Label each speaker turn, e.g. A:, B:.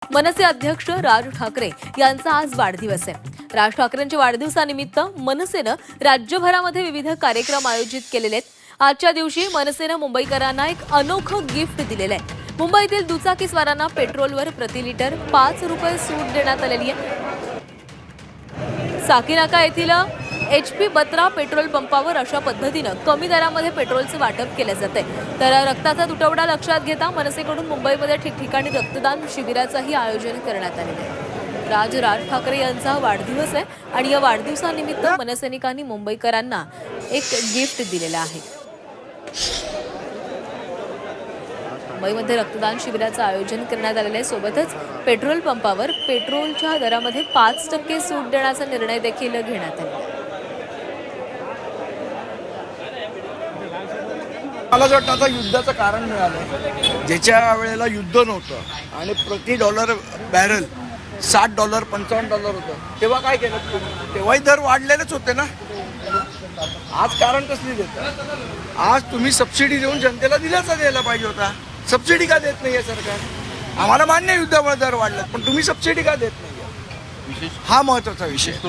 A: मनसे अध्यक्ष राज ठाकरे यांचा आज वाढदिवस आहे। राज ठाकरेंच्या वाढदिवसानिमित्त मनसेनं राज्यभरामध्ये विविध कार्यक्रम आयोजित केलेले आहेत। आजच्या दिवशी मनसेनं मुंबईकरांना एक अनोखं गिफ्ट दिलेलं आहे। मुंबईतील दुचाकीस्वारांना पेट्रोलवर प्रति लिटर 5 रुपये सूट देण्यात आलेली आहे। साकीनाका येथील HP बत्रा पेट्रोल पंपावर अशा पद्धतीनं कमी दरामध्ये पेट्रोलचं वाटप केलं जाते। तर रक्ताचा तुटवडा लक्षात घेता मनसेकडून मुंबईमध्ये ठिकठिकाणी रक्तदान शिबिराचंही आयोजन करण्यात आलेलं आहे। राज ठाकरे यांचा वाढदिवस आहे आणि या वाढदिवसानिमित्त मनसैनिकांनी मुंबईकरांना एक गिफ्ट दिलेलं आहे। मुंबईमध्ये रक्तदान शिबिराचं आयोजन करण्यात आलेलं आहे। सोबतच पेट्रोल पंपावर पेट्रोलच्या दरामध्ये 5% सूट देण्याचा निर्णय देखील घेण्यात आला।
B: मला असं वाटतं आता युद्धाचं कारण मिळालं। ज्याच्या वेळेला युद्ध नव्हतं आणि प्रति डॉलर बॅरल $60 $55 होतं, तेव्हा काय केलं तुम्ही? तेव्हाही दर वाढलेलेच होते ना। आज कारण कसली देतं? आज तुम्ही सबसिडी देऊन जनतेला द्यायला पाहिजे होता। सबसिडी का देत नाहीये सरकार? आम्हाला मान्य युद्धामुळे दर वाढले, पण तुम्ही सबसिडी का देत नाहीये? हा महत्वाचा विषय।